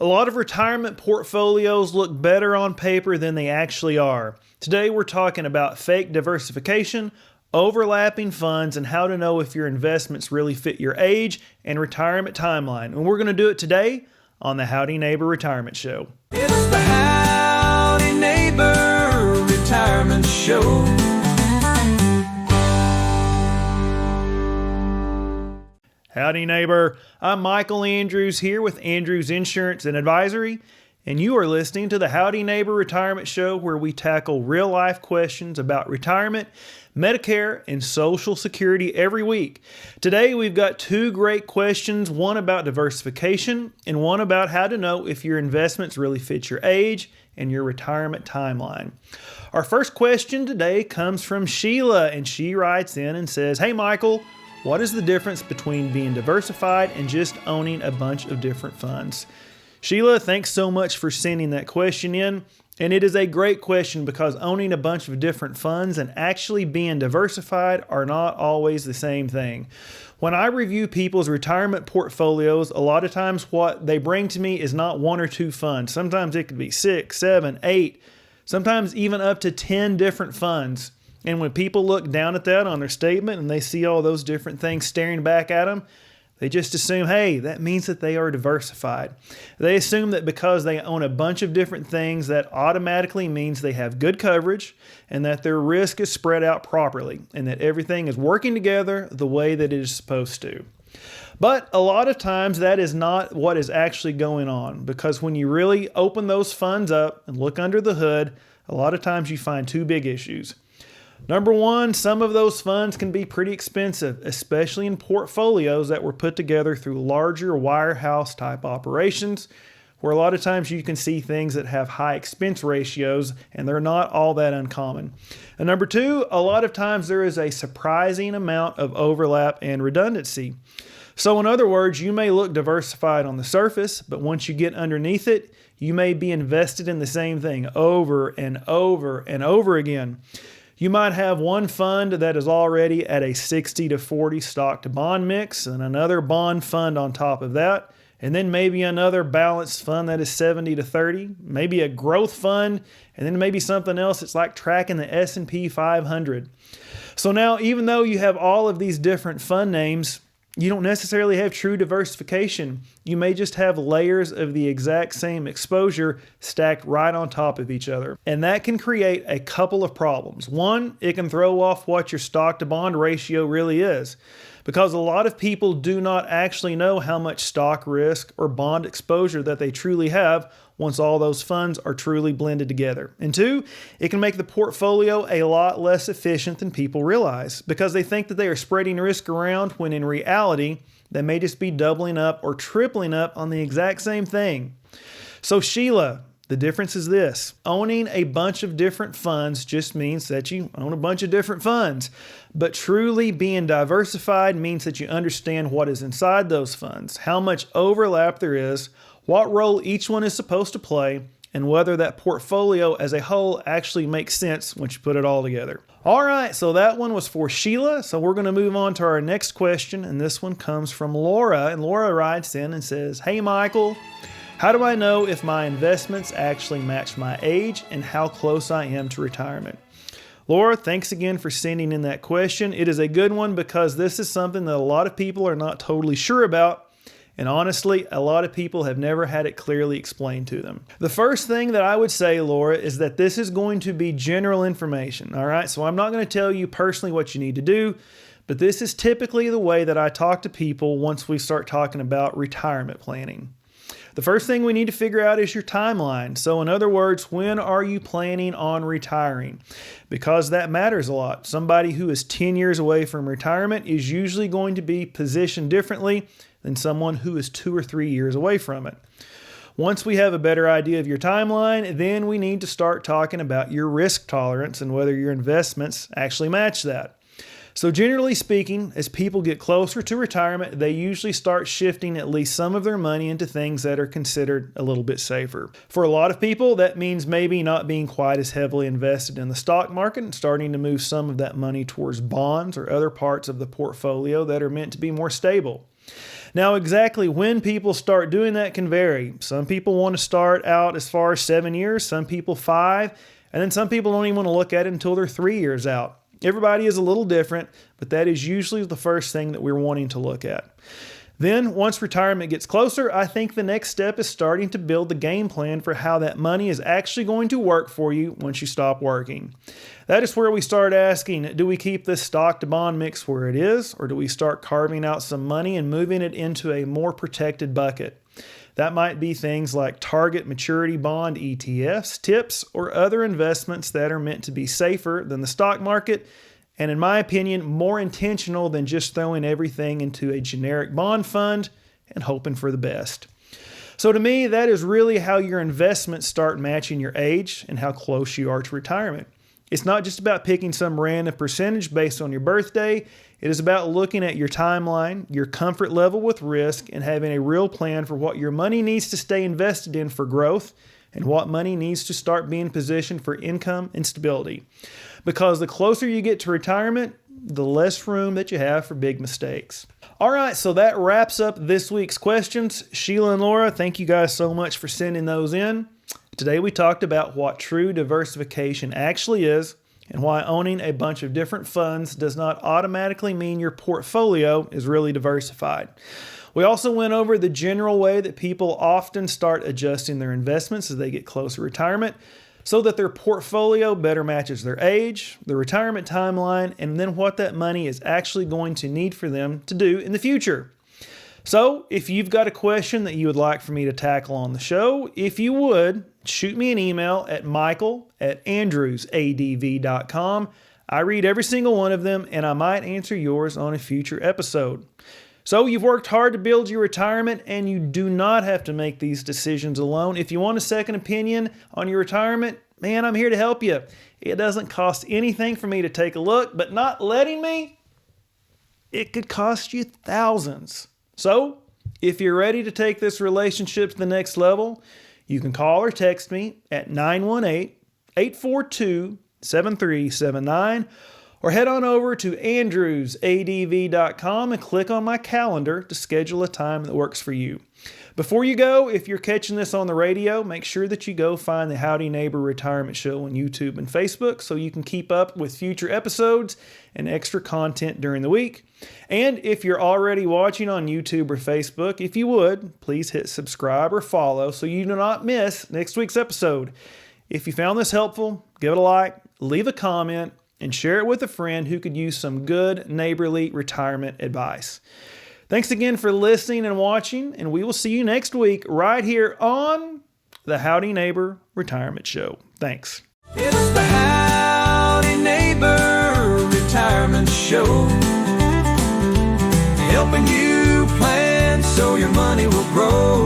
A lot of retirement portfolios look better on paper than they actually are. Today we're talking about fake diversification, overlapping funds, and how to know if your investments really fit your age and retirement timeline. And we're going to do it today on the Howdy Neighbor Retirement Show. It's the Howdy Neighbor Retirement Show. Howdy neighbor, I'm Michael Andrews here with Andrews Insurance and Advisory, and you are listening to the Howdy Neighbor Retirement Show, where we tackle real-life questions about retirement, Medicare, and Social Security every week. Today we've got two great questions, one about diversification and one about how to know if your investments really fit your age and your retirement timeline. Our first question today comes from Sheila, and she writes in and says, "Hey Michael, what is the difference between being diversified and just owning a bunch of different funds?" Sheila, thanks so much for sending that question in. And it is a great question because owning a bunch of different funds and actually being diversified are not always the same thing. When I review people's retirement portfolios, a lot of times what they bring to me is not one or two funds. Sometimes it could be 6, 7, 8, sometimes even up to 10 different funds. And when people look down at that on their statement and they see all those different things staring back at them, they just assume, hey, that means that they are diversified. They assume that because they own a bunch of different things, that automatically means they have good coverage and that their risk is spread out properly and that everything is working together the way that it is supposed to. But a lot of times that is not what is actually going on, because when you really open those funds up and look under the hood, a lot of times you find two big issues. Number one, some of those funds can be pretty expensive, especially in portfolios that were put together through larger wirehouse type operations, where a lot of times you can see things that have high expense ratios, and they're not all that uncommon. And number two, a lot of times there is a surprising amount of overlap and redundancy. So in other words, you may look diversified on the surface, but once you get underneath it, you may be invested in the same thing over and over and over again. You might have one fund that is already at a 60 to 40 stock to bond mix and another bond fund on top of that, and then maybe another balanced fund that is 70 to 30, maybe a growth fund, and then maybe something else that's like tracking the S&P 500. So now, even though you have all of these different fund names, you don't necessarily have true diversification. You may just have layers of the exact same exposure stacked right on top of each other. And that can create a couple of problems. One, it can throw off what your stock to bond ratio really is, because a lot of people do not actually know how much stock risk or bond exposure that they truly have once all those funds are truly blended together. And two, it can make the portfolio a lot less efficient than people realize, because they think that they are spreading risk around when in reality, they may just be doubling up or tripling up on the exact same thing. So Sheila, the difference is this: owning a bunch of different funds just means that you own a bunch of different funds. But truly being diversified means that you understand what is inside those funds, how much overlap there is, what role each one is supposed to play, and whether that portfolio as a whole actually makes sense once you put it all together. All right, so that one was for Sheila. So we're going to move on to our next question, and this one comes from Laura. And Laura writes in and says, "Hey Michael, how do I know if my investments actually match my age and how close I am to retirement?" Laura, thanks again for sending in that question. It is a good one because this is something that a lot of people are not totally sure about. And honestly, a lot of people have never had it clearly explained to them. The first thing that I would say, Laura, is that this is going to be general information. All right, so I'm not going to tell you personally what you need to do, but this is typically the way that I talk to people once we start talking about retirement planning. The first thing we need to figure out is your timeline. So in other words, when are you planning on retiring? Because that matters a lot. Somebody who is 10 years away from retirement is usually going to be positioned differently than someone who is 2 or 3 years away from it. Once we have a better idea of your timeline, then we need to start talking about your risk tolerance and whether your investments actually match that. So generally speaking, as people get closer to retirement, they usually start shifting at least some of their money into things that are considered a little bit safer. For a lot of people, that means maybe not being quite as heavily invested in the stock market and starting to move some of that money towards bonds or other parts of the portfolio that are meant to be more stable. Now, exactly when people start doing that can vary. Some people want to start out as far as 7 years, some people 5, and then some people don't even want to look at it until they're 3 years out. Everybody is a little different, but that is usually the first thing that we're wanting to look at. Then, once retirement gets closer, I think the next step is starting to build the game plan for how that money is actually going to work for you once you stop working. That is where we start asking, do we keep this stock to bond mix where it is, or do we start carving out some money and moving it into a more protected bucket? That might be things like target maturity bond ETFs, TIPS, or other investments that are meant to be safer than the stock market, and in my opinion, more intentional than just throwing everything into a generic bond fund and hoping for the best. So to me, that is really how your investments start matching your age and how close you are to retirement. It's not just about picking some random percentage based on your birthday. It is about looking at your timeline, your comfort level with risk, and having a real plan for what your money needs to stay invested in for growth and what money needs to start being positioned for income and stability. Because the closer you get to retirement, the less room that you have for big mistakes. All right, so that wraps up this week's questions. Sheila and Laura, thank you guys so much for sending those in. Today we talked about what true diversification actually is and why owning a bunch of different funds does not automatically mean your portfolio is really diversified. We also went over the general way that people often start adjusting their investments as they get closer to retirement so that their portfolio better matches their age, their retirement timeline, and then what that money is actually going to need for them to do in the future. So if you've got a question that you would like for me to tackle on the show, if you would, shoot me an email at michael@andrewsadv.com. I read every single one of them, and I might answer yours on a future episode. So you've worked hard to build your retirement, and you do not have to make these decisions alone. If you want a second opinion on your retirement, man, I'm here to help you. It doesn't cost anything for me to take a look, but not letting me, it could cost you thousands. So if you're ready to take this relationship to the next level, you can call or text me at 918-842-7379, or head on over to andrewsadv.com and click on my calendar to schedule a time that works for you. Before you go, if you're catching this on the radio, make sure that you go find the Howdy Neighbor Retirement Show on YouTube and Facebook so you can keep up with future episodes and extra content during the week. And if you're already watching on YouTube or Facebook, if you would, please hit subscribe or follow so you do not miss next week's episode. If you found this helpful, give it a like, leave a comment, and share it with a friend who could use some good neighborly retirement advice. Thanks again for listening and watching, and we will see you next week right here on the Howdy Neighbor Retirement Show. Thanks. It's the Howdy Neighbor Retirement Show, helping you plan so your money will grow.